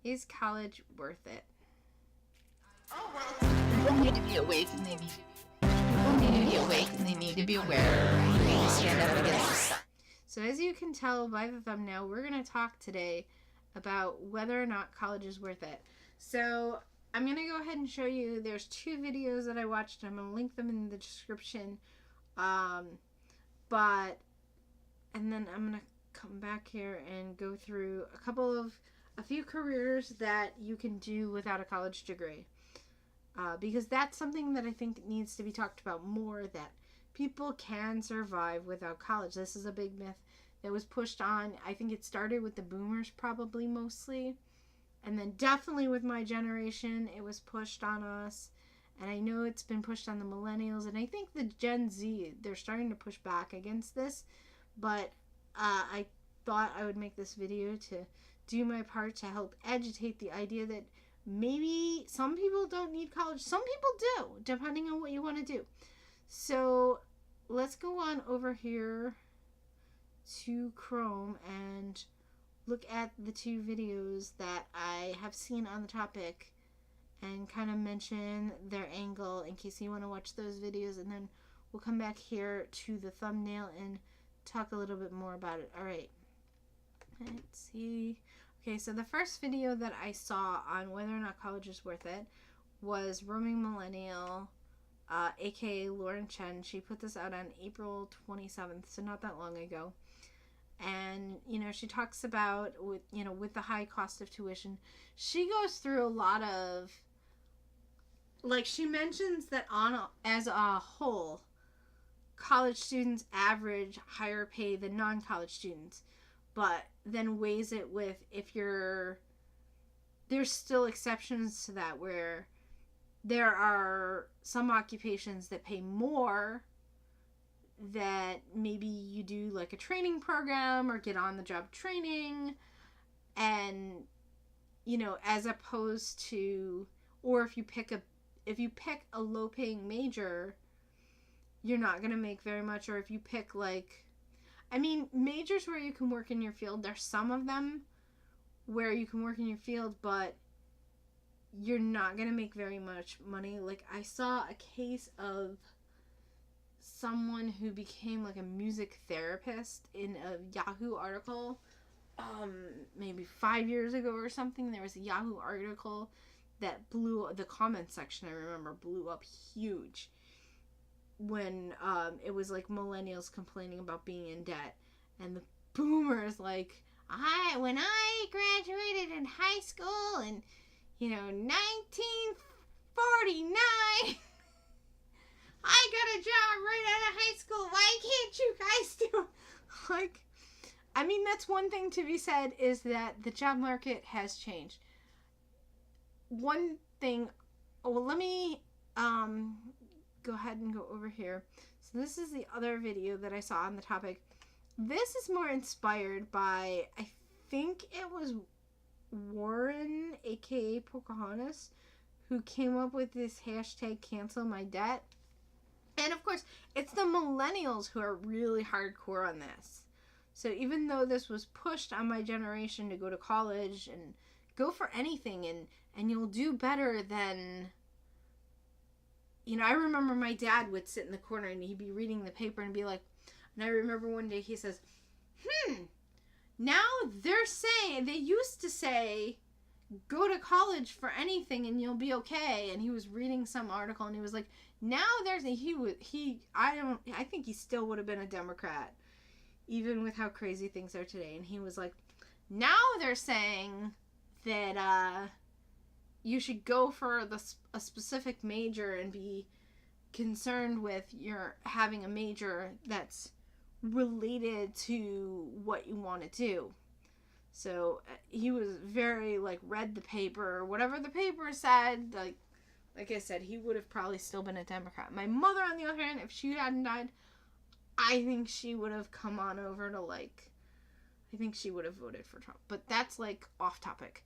Is college worth it? Oh, well, people need to be awake and they need to be aware. They need to stand up against the sun. So as you can tell by the thumbnail, we're going to talk today about whether or not college is worth it. So I'm going to go ahead and show you, there's 2 videos that I watched. I'm going to link them in the description. And then I'm going to come back here and go through a few careers that you can do without a college degree. Because that's something that I think needs to be talked about more, that people can survive without college. This is a big myth that was pushed on. I think it started with the boomers probably mostly. And then definitely with my generation, it was pushed on us. And I know it's been pushed on the millennials. And I think the Gen Z, they're starting to push back against this. But I thought I would make this video to do my part to help agitate the idea that maybe some people don't need college. Some people do, depending on what you want to do. So let's go on over here to Chrome and look at the 2 videos that I have seen on the topic and kind of mention their angle in case you want to watch those videos, and then we'll come back here to the thumbnail and talk a little bit more about it. Alright, let's see. Okay, so the first video that I saw on whether or not college is worth it was Roaming Millennial, aka Lauren Chen. She put this out on April 27th, so not that long ago. And, she talks about, with the high cost of tuition, she goes through a lot of, she mentions that as a whole, college students average higher pay than non-college students, but then weighs it with there's still exceptions to that, where there are some occupations that pay more, that maybe you do like a training program or get on the job training, and as opposed to, or if you pick a low paying major, you're not going to make very much. Or if you pick majors where you can work in your field, there's some of them where you can work in your field, but you're not going to make very much money. I saw a case of someone who became a music therapist in a Yahoo article, maybe 5 years ago or something. There was a Yahoo article that the comment section, I remember, blew up huge when it was millennials complaining about being in debt, and the boomers when I graduated in high school in 1949, I got a job right out of high school. Why can't you guys do that's one thing to be said, is that the job market has changed. One thing, let me go ahead and go over here. So this is the other video that I saw on the topic. This is more inspired by, I think it was Warren, aka Pocahontas, who came up with this hashtag cancel my debt. And of course, it's the millennials who are really hardcore on this. So even though this was pushed on my generation to go to college and go for anything, and you'll do better than, I remember my dad would sit in the corner and he'd be reading the paper and be like, and I remember one day he says, now they used to say, go to college for anything and you'll be okay. And he was reading some article and he was like, now I think he still would have been a Democrat, even with how crazy things are today. And he was like, now they're saying that you should go for a specific major and be concerned with your having a major that's related to what you want to do. So he was very read the paper, or whatever the paper said. Like I said, he would have probably still been a Democrat. My mother, on the other hand, if she hadn't died, I think she would have come on over to I think she would have voted for Trump. But that's off topic.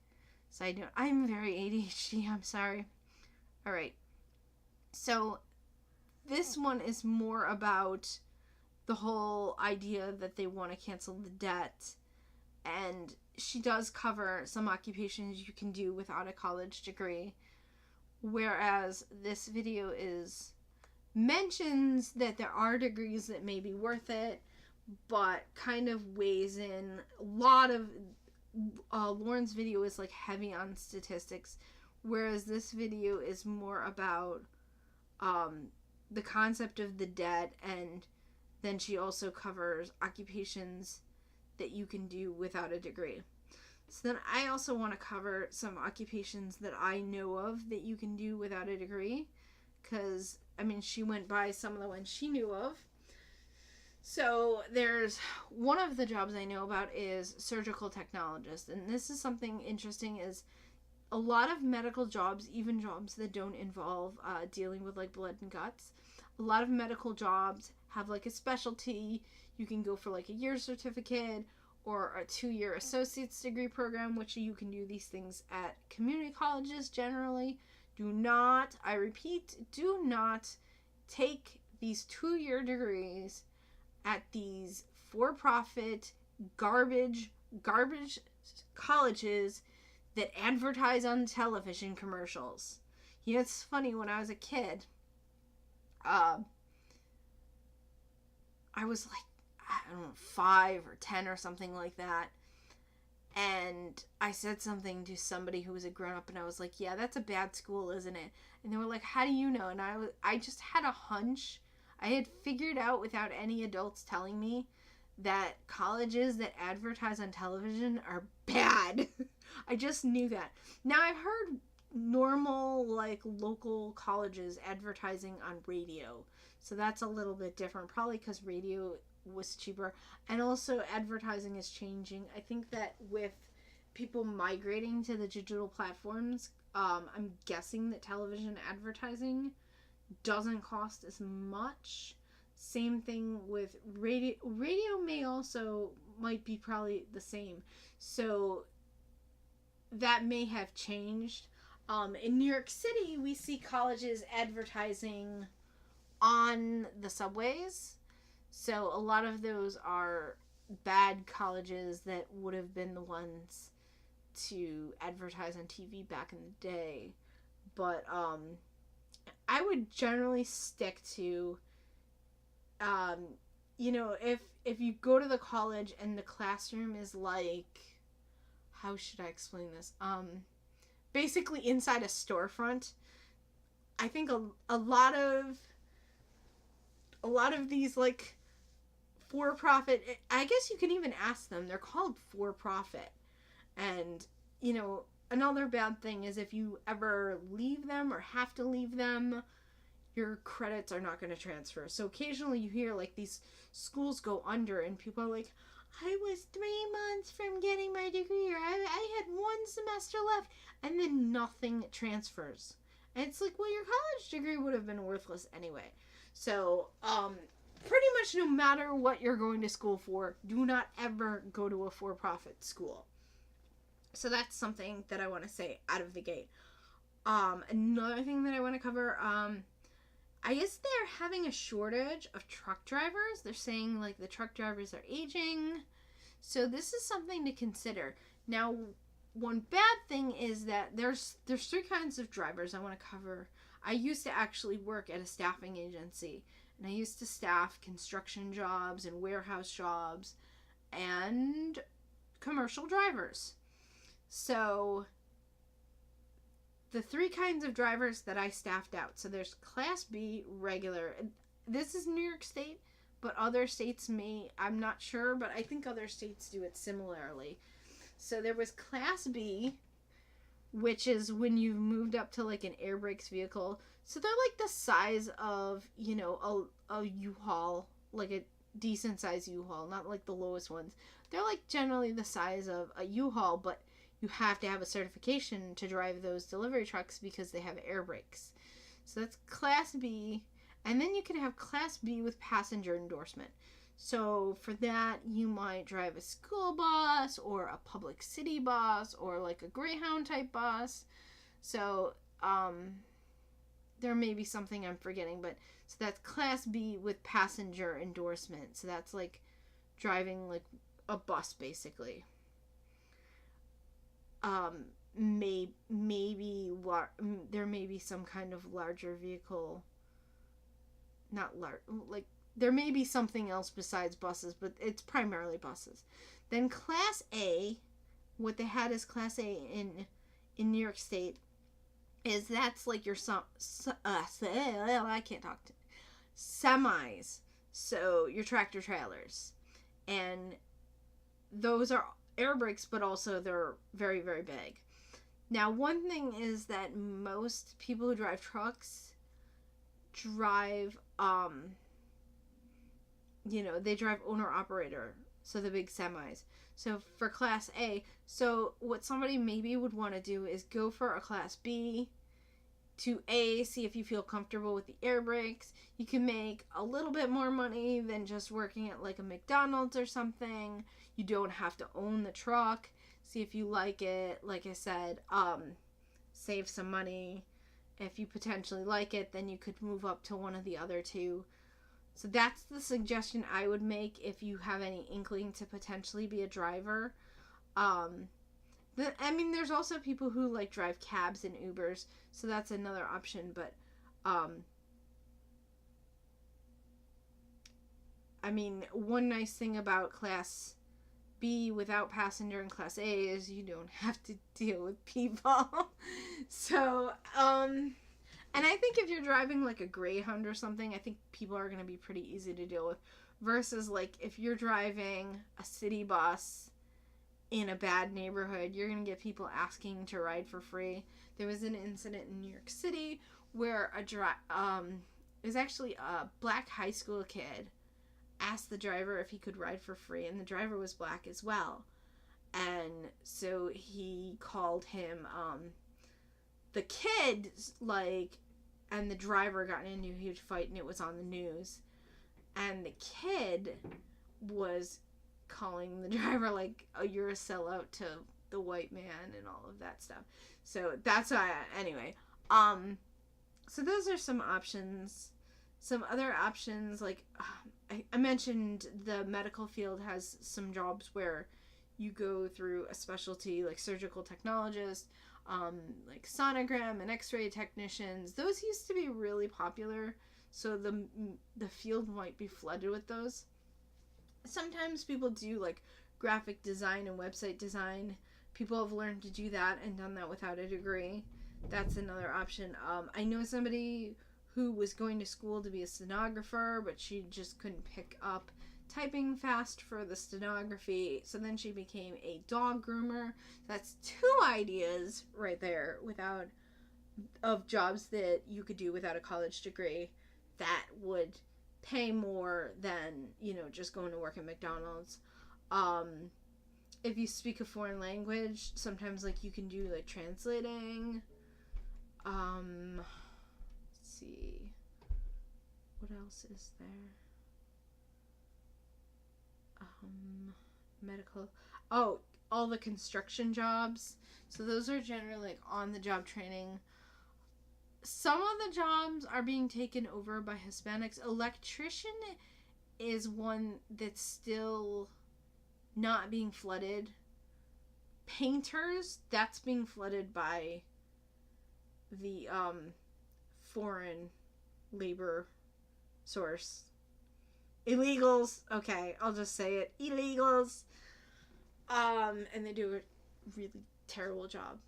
Side note, I'm very ADHD, I'm sorry. Alright. So this one is more about the whole idea that they want to cancel the debt. And she does cover some occupations you can do without a college degree, whereas this video mentions that there are degrees that may be worth it, but kind of weighs in a lot of Lauren's video is like heavy on statistics, whereas this video is more about the concept of the debt, and then she also covers occupations that you can do without a degree. So then I also want to cover some occupations that I know of that you can do without a degree, because I mean she went by some of the ones she knew of. So there's one of the jobs I know about is surgical technologist, and this is something interesting. Is a lot of medical jobs, even jobs that don't involve dealing with like blood and guts, a lot of medical jobs have like a specialty. You can go for like a year certificate or a 2-year associate's degree program, which you can do these things at community colleges generally. Do not, I repeat, do not take these 2-year degrees at these for-profit garbage colleges that advertise on television commercials. You know, it's funny, when I was a kid, I was like, I don't know, 5 or 10 or something like that, and I said something to somebody who was a grown-up, and I was like, yeah, that's a bad school, isn't it? And they were like, how do you know? And I just had a hunch. I had figured out without any adults telling me that colleges that advertise on television are bad. I just knew that. Now, I've heard normal, like, local colleges advertising on radio. So that's a little bit different, probably because radio was cheaper. And also, advertising is changing. I think that with people migrating to the digital platforms, I'm guessing that television advertising doesn't cost as much. Same thing with radio. Radio may also might be probably the same. So that may have changed. In New York City, we see colleges advertising on the subways. So a lot of those are bad colleges that would have been the ones to advertise on TV back in the day. But I would generally stick to, you know, if you go to the college and the classroom is like, how should I explain this? Basically inside a storefront. I think a lot of these, like, for-profit, I guess you can even ask them, they're called for-profit. And, you know, another bad thing is if you ever leave them or have to leave them, your credits are not going to transfer. So occasionally you hear, like, these schools go under and people are like, I was 3 months from getting my degree, or I had 1 semester left, and then nothing transfers. And it's like, well, your college degree would have been worthless anyway. So, pretty much no matter what you're going to school for, do not ever go to a for-profit school. So that's something that I want to say out of the gate. Another thing that I want to cover, I guess they're having a shortage of truck drivers. They're saying, like, the truck drivers are aging. So this is something to consider. Now, one bad thing is that there's 3 kinds of drivers I want to cover. I used to actually work at a staffing agency, and I used to staff construction jobs and warehouse jobs and commercial drivers. So the 3 kinds of drivers that I staffed out. So there's Class B, regular. This is New York State, but other states may, I'm not sure, but I think other states do it similarly. So there was Class B, which is when you've moved up to, like, an air brakes vehicle. So they're like the size of, you know, a U-Haul, like a decent size U-Haul, not like the lowest ones. They're like generally the size of a U-Haul, but you have to have a certification to drive those delivery trucks because they have air brakes. So that's Class B. And then you can have Class B with passenger endorsement. So for that, you might drive a school bus or a public city bus or like a Greyhound type bus. So there may be something I'm forgetting, but so that's Class B with passenger endorsement. So that's like driving like a bus basically. um, there may be some kind of larger vehicle, not large, like there may be something else besides buses, but it's primarily buses. Then Class A, what they had as Class A in New York State is that's like your I can't talk to semis, so your tractor trailers, and those are air brakes, but also they're very, very big. Now, one thing is that most people who drive trucks drive, they drive owner operator, so the big semis. So for Class A, so what somebody maybe would want to do is go for a Class B to A, see if you feel comfortable with the air brakes. You can make a little bit more money than just working at like a McDonald's or something. You don't have to own the truck. See if you like it. Like I said, save some money. If you potentially like it, then you could move up to one of the other two. So that's the suggestion I would make if you have any inkling to potentially be a driver. There's also people who like drive cabs and Ubers, so that's another option. But, one nice thing about Class B without passenger and Class A is you don't have to deal with people. So, and I think if you're driving like a Greyhound or something, I think people are going to be pretty easy to deal with. Versus like if you're driving a city bus in a bad neighborhood, you're going to get people asking to ride for free. There was an incident in New York City where it was actually a black high school kid asked the driver if he could ride for free, and the driver was black as well. And so he called him, the kid, and the driver got into a huge fight, and it was on the news. And the kid was calling the driver like, oh, you're a sellout to the white man and all of that stuff. So that's why, anyway. So those are some options. Some other options, like, I mentioned the medical field has some jobs where you go through a specialty, like surgical technologist, like sonogram and x-ray technicians. Those used to be really popular, so the field might be flooded with those. Sometimes people do like graphic design and website design. People have learned to do that and done that without a degree. That's another option. I know somebody who was going to school to be a stenographer, but she just couldn't pick up typing fast for the stenography, so then she became a dog groomer. That's two ideas right there of jobs that you could do without a college degree that would pay more than, just going to work at McDonald's. If you speak a foreign language, sometimes like you can do like translating. Let's see. What else is there? Medical. Oh, all the construction jobs. So those are generally like on the job training. Some of the jobs are being taken over by Hispanics. Electrician is one that's still not being flooded. Painters, that's being flooded by the foreign labor source. Illegals, okay, I'll just say it. Illegals. And they do a really terrible job.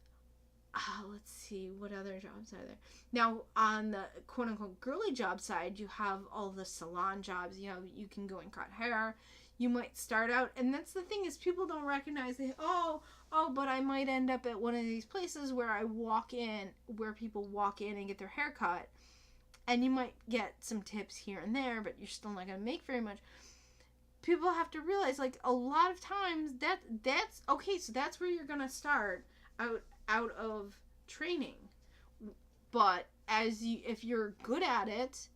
Let's see, what other jobs are there? Now, on the quote-unquote girly job side, you have all the salon jobs. You can go and cut hair. You might start out, and that's the thing is people don't recognize it. But I might end up at one of these places where people walk in and get their hair cut. And you might get some tips here and there, but you're still not going to make very much. People have to realize, like, a lot of times that's okay. So that's where you're going to start out of training. But if you're good at it,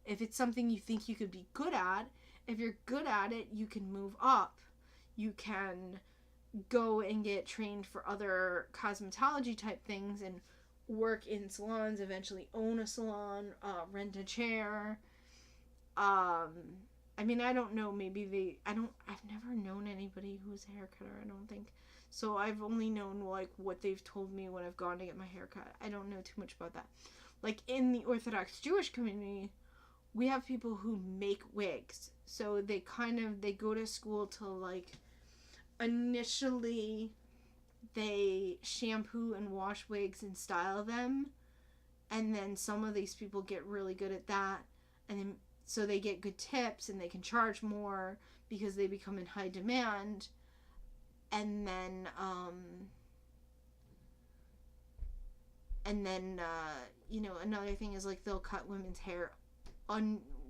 if it's something you think you could be good at, if you're good at it, you can move up. You can go and get trained for other cosmetology type things and work in salons, eventually own a salon, rent a chair. I don't know, I've never known anybody who's a hair cutter, I don't think. So I've only known like what they've told me when I've gone to get my hair cut. I don't know too much about that. Like in the Orthodox Jewish community, we have people who make wigs. So they go to school to like initially they shampoo and wash wigs and style them, and then some of these people get really good at that, and then so they get good tips and they can charge more because they become in high demand. And then another thing is like they'll cut women's hair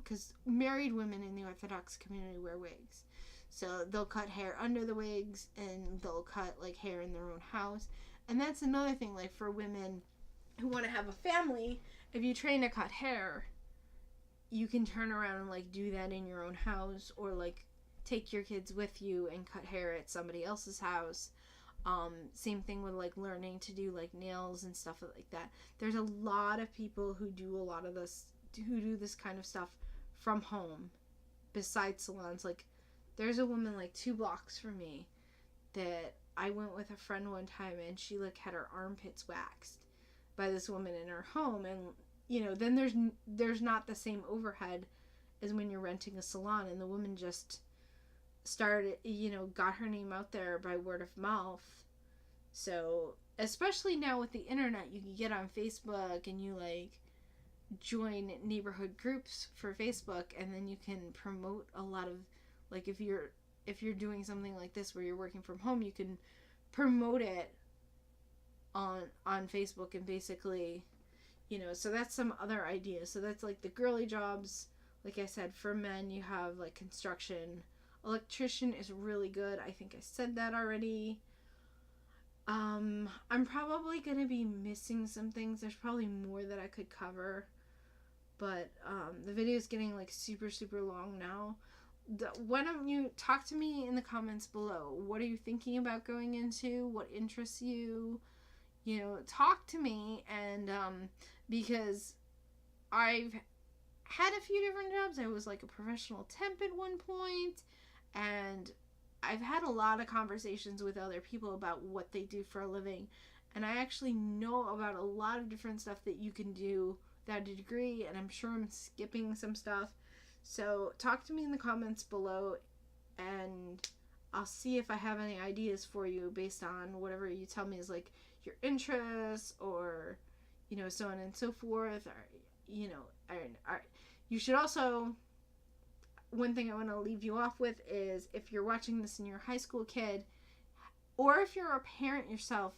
because married women in the Orthodox community wear wigs. So they'll cut hair under the wigs, and they'll cut like hair in their own house. And that's another thing, like for women who want to have a family, if you train to cut hair, you can turn around and like do that in your own house, or like take your kids with you and cut hair at somebody else's house. Same thing with like learning to do like nails and stuff like that. There's a lot of people who do this kind of stuff from home besides salons. Like there's a woman like 2 blocks from me that I went with a friend one time, and she like had her armpits waxed by this woman in her home. And then there's not the same overhead as when you're renting a salon, and the woman just started, got her name out there by word of mouth. So especially now with the internet, you can get on Facebook and you like join neighborhood groups for Facebook, and then you can promote a lot of, like if you're doing something like this where you're working from home, you can promote it on Facebook, and basically, so that's some other ideas. So that's like the girly jobs. Like I said, for men, you have like construction. Electrician is really good. I think I said that already. I'm probably going to be missing some things. There's probably more that I could cover. But the video is getting like super, super long now. Why don't you talk to me in the comments below? What are you thinking about going into? What interests you? Talk to me. And because I've had a few different jobs. I was like a professional temp at one point, and I've had a lot of conversations with other people about what they do for a living, and I actually know about a lot of different stuff that you can do without a degree, and I'm sure I'm skipping some stuff. So talk to me in the comments below, and I'll see if I have any ideas for you based on whatever you tell me is like your interests, or so on and so forth, or you should also, one thing I want to leave you off with is, if you're watching this and you're a high school kid, or if you're a parent yourself,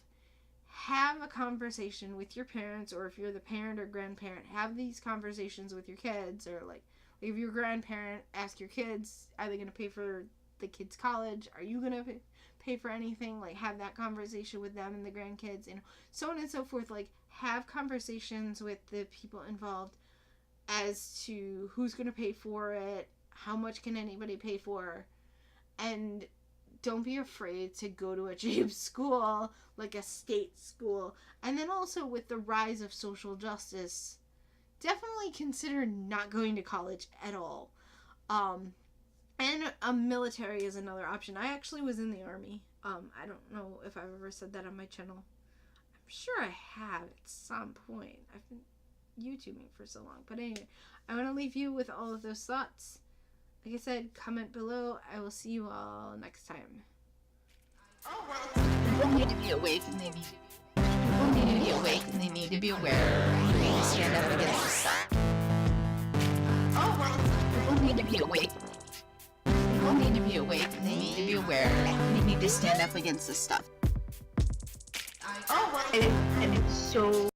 have a conversation with your parents, or if you're the parent or grandparent, have these conversations with your kids, or like if you're a grandparent, ask your kids, are they going to pay for the kids' college? Are you going to pay for anything? Like, have that conversation with them and the grandkids, so on and so forth. Like, have conversations with the people involved as to who's going to pay for it, how much can anybody pay for, and don't be afraid to go to a cheap school, like a state school. And then also, with the rise of social justice, definitely consider not going to college at all. And a military is another option. I actually was in the Army. I don't know if I've ever said that on my channel. I'm sure I have at some point. I've been YouTubing for so long. But anyway, I want to leave you with all of those thoughts. Like I said, comment below. I will see you all next time. People need to be awake, and they need to be aware. They need to stand up against the sun. People need to be awake. People need to be awake, and they need to be aware. They need to stand up against this stuff. And it's so